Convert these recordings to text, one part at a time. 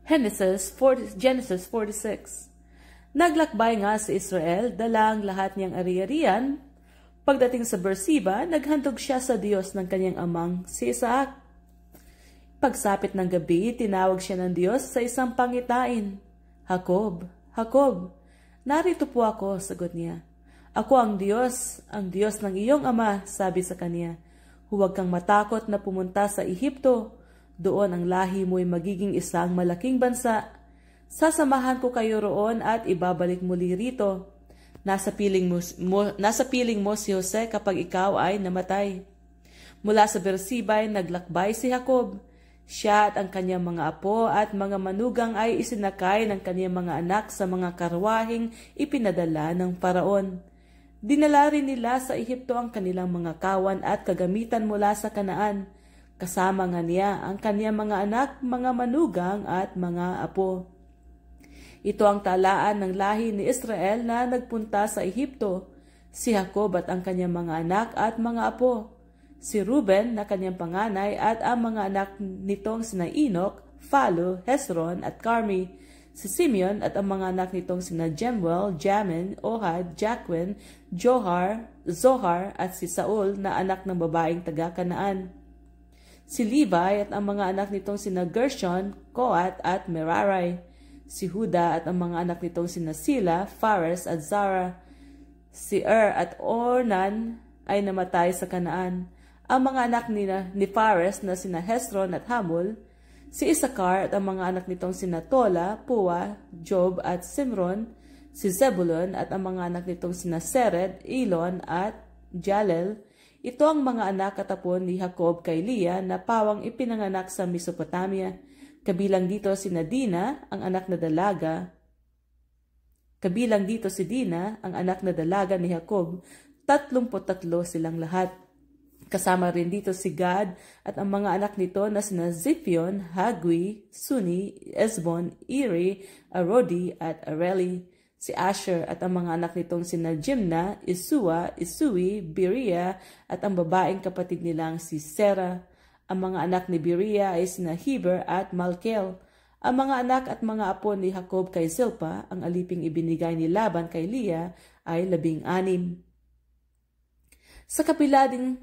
Genesis 46. Naglakbay nga si Israel, dala ang lahat niyang ari-arian. Pagdating sa Beersheba, naghandog siya sa Diyos ng kanyang amang si Isaac. Pagsapit ng gabi, tinawag siya ng Diyos sa isang pangitain. Jacob, Jacob, narito po ako, sagot niya. Ako ang Diyos ng iyong ama, sabi sa kanya. Huwag kang matakot na pumunta sa Ehipto. Doon ang lahi mo'y magiging isang malaking bansa. Sasamahan ko kayo roon at ibabalik muli rito. Nasa piling mo si Jose kapag ikaw ay namatay. Mula sa Beersheba ay naglakbay si Jacob. Siya at ang kanyang mga apo at mga manugang ay isinakay ng kanyang mga anak sa mga karwaheng ipinadala ng Paraon. Dinala rin nila sa Ehipto ang kanilang mga kawan at kagamitan mula sa Kanaan. Kasama nga niya ang kanyang mga anak, mga manugang at mga apo. Ito ang talaan ng lahi ni Israel na nagpunta sa Ehipto, si Jacob at ang kanyang mga anak at mga apo, si Ruben na kanyang panganay at ang mga anak nitong sina Enoch, Phalu, Hezron at Carmi, si Simeon at ang mga anak nitong sina Jemuel, Jamin, Ohad, Jacquin, Zohar at si Saul na anak ng babaeng taga-Kanaan. Si Levi at ang mga anak nitong sina Gershon, Koat at Merari. Si Huda at ang mga anak nitong sina Sila, Fares at Zara. Si at Ornan ay namatay sa Kanaan. Ang mga anak ni Fares na sina Hezron at Hamul. Si Isakar at ang mga anak nitong sina Tola, Pua, Job at Simron. Si Zebulun at ang mga anak nitong sina Sered, Elon at Jalel. Ito ang mga anak katapon ni Jacob kay Leah na pawang ipinanganak sa Mesopotamia. Kabilang dito si Dina, ang anak na dalaga. Kabilang dito si Dina, ang anak na dalaga ni Jacob. 33 silang lahat. Kasama rin dito si Gad at ang mga anak nito na sina Ziphion, Hagwi, Suni, Esbon, Iri, Arodi at Areli. Si Asher at ang mga anak nitong sina Jimna, Isua, Isui, Beria at ang babaeng kapatid nilang si Sera. Ang mga anak ni Beria ay sina Heber at Malkel. Ang mga anak at mga apo ni Jacob kay Zilpa, ang aliping ibinigay ni Laban kay Leah, ay 16. Sa kabilang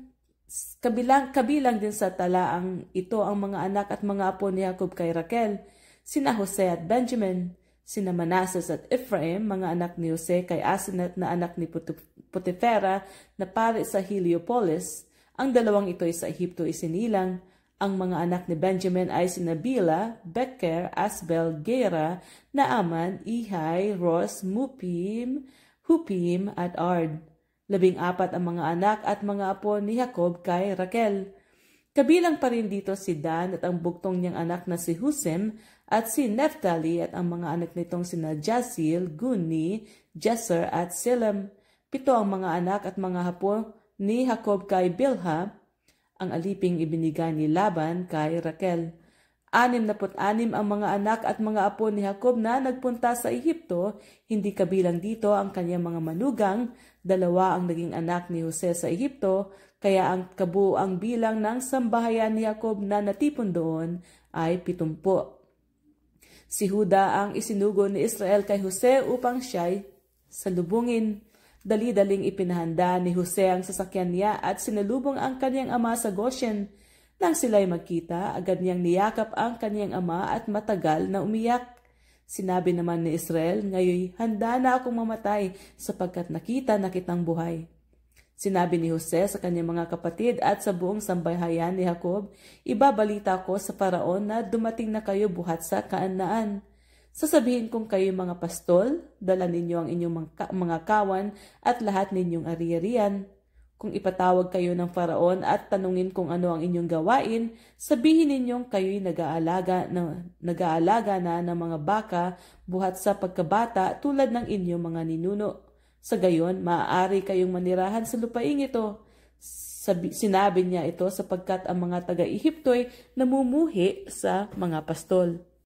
din sa talaang ito ang mga anak at mga apo ni Jacob kay Raquel, sina Jose at Benjamin. Sina Manassas at Ephraim, mga anak ni Jose kay Asenath na anak ni Potifera na pari sa Heliopolis. Ang dalawang ito ay sa Ehipto isinilang. Ang mga anak ni Benjamin ay sina Bila, Beker, Asbel, Gera, Naaman, Ihay, Ros, Hupim at Ard. 14 ang mga anak at mga apo ni Jacob kay Raquel. Kabilang pa rin dito si Dan at ang buktong niyang anak na si Husim at si Naphtali at ang mga anak nitong sina Jasil, Guni, Jeser at Silem. 7 ang mga anak at mga apo ni Jacob kay Bilha, ang aliping ibinigay ni Laban kay Raquel. 66 ang mga anak at mga apo ni Jacob na nagpunta sa Ehipto, hindi kabilang dito ang kanyang mga manugang. 2 ang naging anak ni Jose sa Ehipto, kaya ang kabuuang bilang ng sambahayan ni Jacob na natipon doon ay 70. Si Huda ang isinugo ni Israel kay Jose upang siya'y salubungin. Dali-daling ipinahanda ni Jose ang sasakyan niya at sinalubong ang kanyang ama sa Goshen. Nang sila'y magkita, agad niyang niyakap ang kanyang ama at matagal na umiyak. Sinabi naman ni Israel, "Ngayon handa na akong mamatay sapagkat nakita na kitang buhay." Sinabi ni Jose sa kanyang mga kapatid at sa buong sambahayan ni Jacob, "Ibabalita ko sa Paraon na dumating na kayo buhat sa Kaanaan. Sasabihin kong kayo mga pastol, dala ninyo ang inyong mga kawan at lahat ninyong ari-arian. Kung ipatawag kayo ng Faraon at tanungin kung ano ang inyong gawain, sabihin ninyong kayo'y nag-aalaga na ng mga baka buhat sa pagkabata tulad ng inyong mga ninuno. Sa gayon, maaari kayong manirahan sa lupaing ito." Sinabi niya ito sapagkat ang mga taga-Ehipto'y namumuhi sa mga pastol.